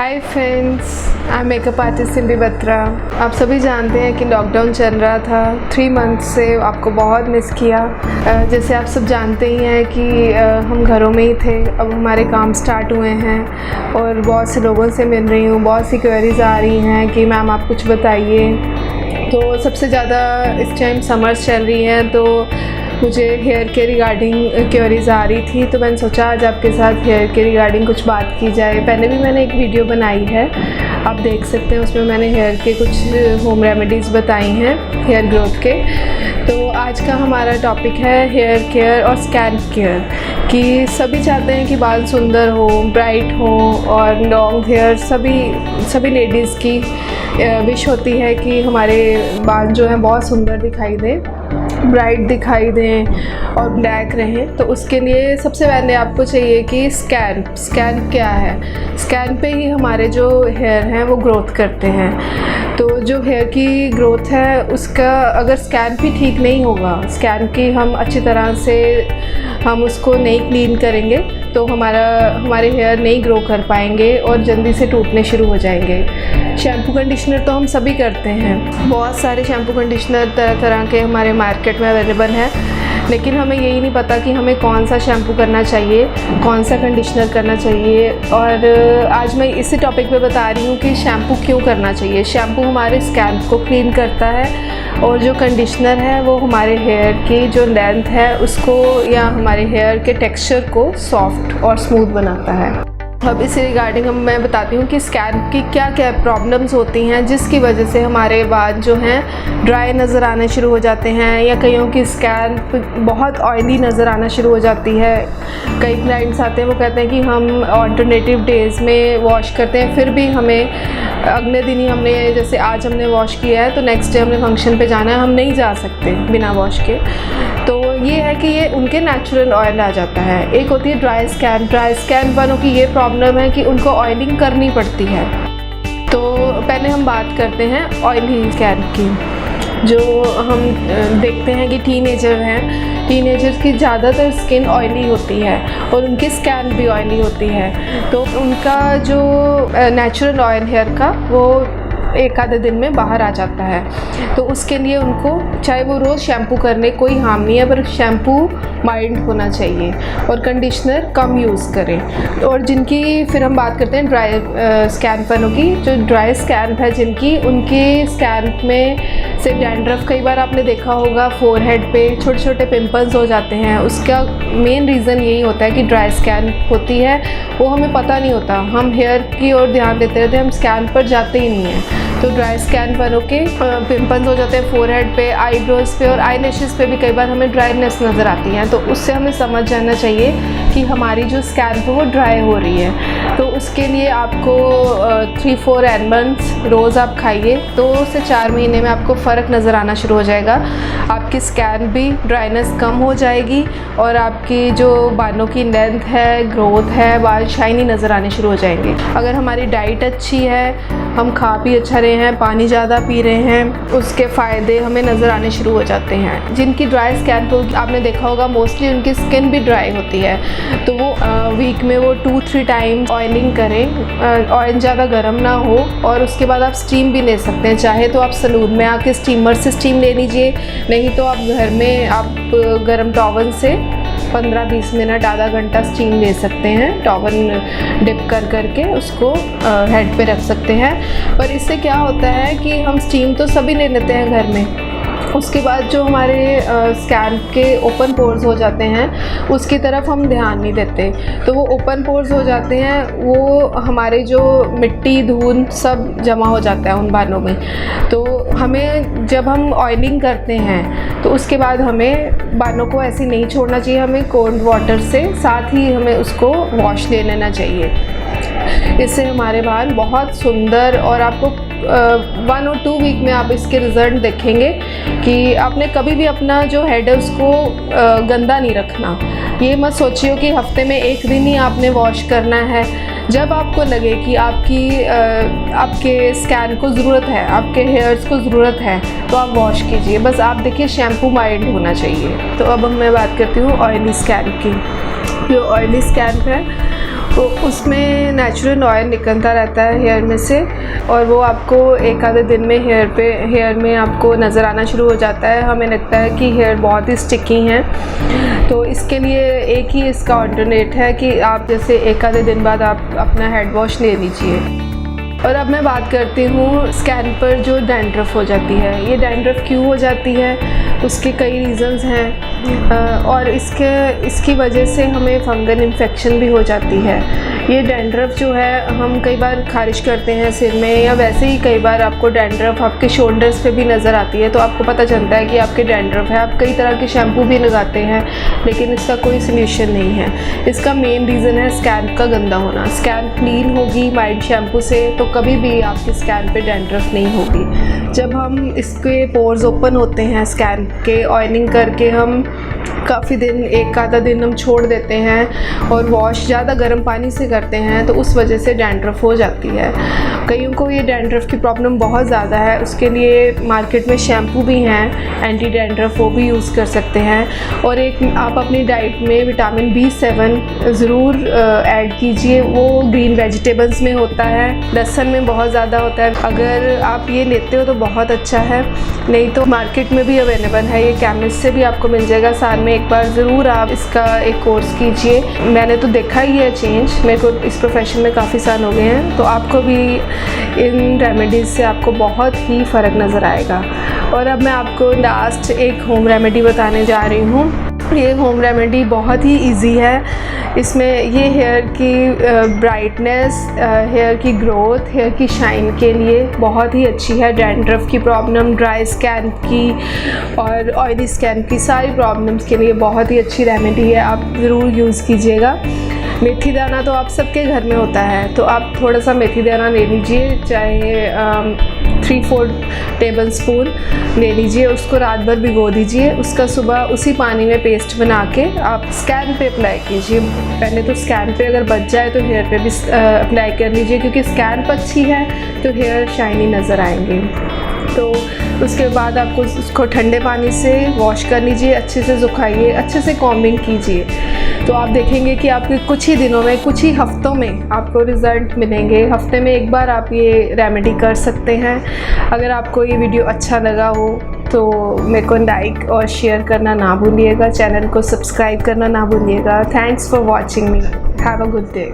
Hi friends, I makeup artist Simbi Batra. आप सभी जानते हैं कि लॉकडाउन चल रहा था। 3 मंथ से आपको बहुत मिस किया। जैसे आप सब जानते ही हैं कि हम घरों में ही थे। अब हमारे काम स्टार्ट हुए हैं और बहुत से लोगों से मिल रही हूँ। बहुत सी क्वेरीज़ आ रही हैं कि मैम आप कुछ बताइए। तो सबसे ज़्यादा इस टाइम समर्स चल रही हैं, तो मुझे हेयर के रिगार्डिंग क्वेरीज़ आ रही थी, तो मैंने सोचा आज आपके साथ हेयर के रिगार्डिंग कुछ बात की जाए। पहले भी मैंने एक वीडियो बनाई है, आप देख सकते हैं। उसमें मैंने हेयर के कुछ होम रेमेडीज़ बताई हैं हेयर ग्रोथ के। तो आज का हमारा टॉपिक है हेयर केयर और स्कैल्प केयर। कि सभी चाहते हैं कि बाल सुंदर हो, ब्राइट हो और लॉन्ग हेयर सभी लेडीज़ की विश होती है कि हमारे बाल जो हैं बहुत सुंदर दिखाई दें, ब्राइट दिखाई दें और ब्लैक रहें। तो उसके लिए सबसे पहले आपको चाहिए कि स्कैल्प क्या है। स्कैल्प पे ही हमारे जो हेयर हैं वो ग्रोथ करते हैं। तो जो हेयर की ग्रोथ है उसका अगर स्कैल्प ही ठीक नहीं होगा, स्कैल्प की हम अच्छी तरह से हम उसको नहीं क्लीन करेंगे तो हमारे हेयर नहीं ग्रो कर पाएंगे और जल्दी से टूटने शुरू हो जाएंगे। शैम्पू कंडीशनर तो हम सभी करते हैं, बहुत सारे शैम्पू कंडीशनर तरह तरह के हमारे मार्केट में अवेलेबल हैं, लेकिन हमें यही नहीं पता कि हमें कौन सा शैम्पू करना चाहिए, कौन सा कंडीशनर करना चाहिए। और आज मैं इसी टॉपिक पे बता रही हूँ कि शैम्पू क्यों करना चाहिए। शैम्पू हमारे स्कैल्प को क्लीन करता है और जो कंडीशनर है वो हमारे हेयर की जो लेंथ है उसको या हमारे हेयर के टेक्सचर को सॉफ्ट और स्मूथ बनाता है। अब इसी रिगार्डिंग मैं बताती हूँ कि स्कैल्प की क्या क्या प्रॉब्लम्स होती हैं जिसकी वजह से हमारे बाल जो हैं ड्राई नज़र आने शुरू हो जाते हैं, या कईयों की स्कैल्प बहुत ऑयली नज़र आना शुरू हो जाती है। कई क्लाइंट्स आते हैं, वो कहते हैं कि हम ऑल्टरनेटिव डेज़ में वॉश करते हैं, फिर भी हमें अगले दिन ही हमने जैसे आज हमने वॉश किया है तो नेक्स्ट डे हमने फंक्शन पे जाना है, हम नहीं जा सकते बिना वॉश के। तो ये है कि ये उनके नेचुरल ऑयल आ जाता है। एक होती है ड्राई स्कैल्प वालों की ये प्रॉब्लम है कि उनको ऑयलिंग करनी पड़ती है। तो पहले हम बात करते हैं ऑयली स्कैल्प की। जो हम देखते हैं कि टीनेजर्स की ज़्यादातर स्किन ऑयली होती है और उनकी स्कैल्प भी ऑयली होती है। तो उनका जो नेचुरल ऑयल हेयर का वो एक आधे दिन में बाहर आ जाता है। तो उसके लिए उनको चाहे वो रोज़ शैम्पू करने कोई हार्म नहीं है, पर शैम्पू माइल्ड होना चाहिए और कंडीशनर कम यूज़ करें। और जिनकी फिर हम बात करते हैं ड्राई स्कैल्प वालों की, जो ड्राई स्कैल्प है जिनकी, उनके स्कैल्प में से डैंड्रफ, कई बार आपने देखा होगा फोरहेड पे छोटे छोटे पिंपल्स हो जाते हैं। उसका मेन रीज़न यही होता है कि ड्राई स्कैल्प होती है, वो हमें पता नहीं होता। हम हेयर की ओर ध्यान देते रहते हैं, हम स्कैल्प पर जाते ही नहीं हैं। तो ड्राई स्कैल्प वालों के पिंपल्स हो जाते हैं फोरहेड पे, आईब्रोज़ पे और आईलैशेस पे भी कई बार हमें ड्राइनेस नज़र आती है। तो उससे हमें समझ जाना चाहिए कि हमारी जो स्कैल्प है वो ड्राई हो रही है। तो उसके लिए आपको 3-4 आलमंड्स रोज़ आप खाइए, 2 से 4 महीने में आपको फ़र्क नज़र आना शुरू हो जाएगा। आपकी स्कैल्प भी ड्राइनेस कम हो जाएगी और आपकी जो बालों की लेंथ है, ग्रोथ है, बाल शाइनी नज़र आने शुरू हो जाएंगे। अगर हमारी डाइट अच्छी है, हम खा पी अच्छा रहे हैं, पानी ज़्यादा पी रहे हैं, उसके फ़ायदे हमें नज़र आने शुरू हो जाते हैं। जिनकी ड्राई स्कैल्प होगी, आपने देखा होगा मोस्टली उनकी स्किन भी ड्राई होती है, तो वो वीक में वो 2-3 टाइम्स ऑयलिंग करें। ऑयल ज़्यादा गर्म ना हो और उसके बाद आप स्टीम भी ले सकते हैं। चाहे तो आप सलून में आके स्टीमर से स्टीम ले लीजिए, नहीं तो आप घर में आप गर्म टॉवल से 15-20 मिनट, आधा घंटा स्टीम ले सकते हैं। टॉवल डिप करके उसको हेड पे रख सकते हैं। पर इससे क्या होता है कि हम स्टीम तो सभी ले लेते हैं घर में, उसके बाद जो हमारे स्कैल्प के ओपन पोर्स हो जाते हैं उसकी तरफ हम ध्यान नहीं देते। तो वो ओपन पोर्स हो जाते हैं, वो हमारे जो मिट्टी धूल सब जमा हो जाता है उन बालों में। तो हमें जब हम ऑयलिंग करते हैं तो उसके बाद हमें बालों को ऐसे नहीं छोड़ना चाहिए, हमें कोल्ड वाटर से साथ ही हमें उसको वॉश ले लेना चाहिए। इससे हमारे बाल बहुत सुंदर और आपको 1 और 2 वीक में आप इसके रिज़ल्ट देखेंगे कि आपने कभी भी अपना जो हेड है उसको गंदा नहीं रखना। ये मत सोचिए कि हफ्ते में 1 दिन ही आपने वॉश करना है। जब आपको लगे कि आपके स्कैल्प को ज़रूरत है, आपके हेयर्स को ज़रूरत है, तो आप वॉश कीजिए। बस आप देखिए शैम्पू माइल्ड होना चाहिए। तो अब मैं बात करती हूँ ऑयली स्कैल्प की। जो ऑयली स्कैल्प है तो उसमें नेचुरल ऑयल निकलता रहता है हेयर में से, और वो आपको एक आधे दिन में हेयर में आपको नज़र आना शुरू हो जाता है। हमें लगता है कि हेयर बहुत ही स्टिकी हैं, तो इसके लिए एक ही इसका ऑल्टरनेट है कि आप जैसे एक आधे दिन बाद आप अपना हेड वॉश ले लीजिए। और अब मैं बात करती हूँ स्कैन पर जो डैंड्रफ हो जाती है। ये डैंड्रफ क्यों हो जाती है, उसके कई रीज़न्स हैं, और इसकी वजह से हमें फंगल इन्फेक्शन भी हो जाती है। ये डैंड्रफ जो है हम कई बार खारिश करते हैं सिर में, या वैसे ही कई बार आपको डैंड्रफ आपके शोल्डर्स पे भी नज़र आती है, तो आपको पता चलता है कि आपके डैंड्रफ है। आप कई तरह के शैम्पू भी लगाते हैं, लेकिन इसका कोई सल्यूशन नहीं है। इसका मेन रीज़न है स्कैल्प का गंदा होना। स्कैल्प क्लीन होगी माइल्ड शैम्पू से तो कभी भी आपकी स्कैल्प पे डैंड्रफ नहीं होगी। जब हम इसके पोर्स ओपन होते हैं स्कैल्प के, ऑयलिंग करके हम काफ़ी दिन, एक आधा दिन हम छोड़ देते हैं और वॉश ज़्यादा गर्म पानी से करते हैं, तो उस वजह से डैंड्रफ हो जाती है। कईयों को ये डैंड्रफ की प्रॉब्लम बहुत ज़्यादा है, उसके लिए मार्केट में शैम्पू भी हैं एंटी डैंड्रफ, वो भी यूज़ कर सकते हैं। और एक आप अपनी डाइट में विटामिन B7 ज़रूर ऐड कीजिए। वो ग्रीन वेजिटेबल्स में होता है, लहसुन में बहुत ज़्यादा होता है। अगर आप ये लेते हो तो बहुत अच्छा है, नहीं तो मार्केट में भी अवेलेबल है, ये केमिस्ट से भी आपको मिल जाएगा। साल में एक बार ज़रूर आप इसका एक कोर्स कीजिए। मैंने तो देखा ही है चेंज, मेरे को इस प्रोफेशन में काफ़ी साल हो गए हैं, तो आपको भी इन रेमेडीज़ से आपको बहुत ही फ़र्क नज़र आएगा। और अब मैं आपको लास्ट एक होम रेमेडी बताने जा रही हूँ। ये होम रेमेडी बहुत ही इजी है। इसमें ये हेयर की ब्राइटनेस, हेयर की ग्रोथ, हेयर की शाइन के लिए बहुत ही अच्छी है। डैंड्रफ की प्रॉब्लम, ड्राई स्कैल्प की और ऑयली स्कैल्प की सारी प्रॉब्लम्स के लिए बहुत ही अच्छी रेमेडी है, आप ज़रूर यूज़ कीजिएगा। मेथी दाना तो आप सबके घर में होता है, तो आप थोड़ा सा मेथी दाना ले लीजिए, चाहे 3-4 टेबल स्पून ले लीजिए। उसको रात भर भिगो दीजिए, उसका सुबह उसी पानी में पेस्ट बना के आप स्कैल्प पे अप्लाई कीजिए। पहले तो स्कैल्प पे अगर बच जाए तो हेयर पे भी अप्लाई कर लीजिए, क्योंकि स्कैल्प अच्छी है तो हेयर शाइनी नज़र आएंगे। तो उसके बाद आपको उसको ठंडे पानी से वॉश कर लीजिए, अच्छे से सुखाइए, अच्छे से कॉम्बिंग कीजिए, तो आप देखेंगे कि आपके कुछ ही दिनों में, कुछ ही हफ्तों में आपको रिज़ल्ट मिलेंगे। हफ्ते में एक बार आप ये रेमेडी कर सकते हैं। अगर आपको ये वीडियो अच्छा लगा हो तो मेरे को लाइक और शेयर करना ना भूलिएगा, चैनल को सब्सक्राइब करना ना भूलिएगा। Thanks for watching me, have a good day.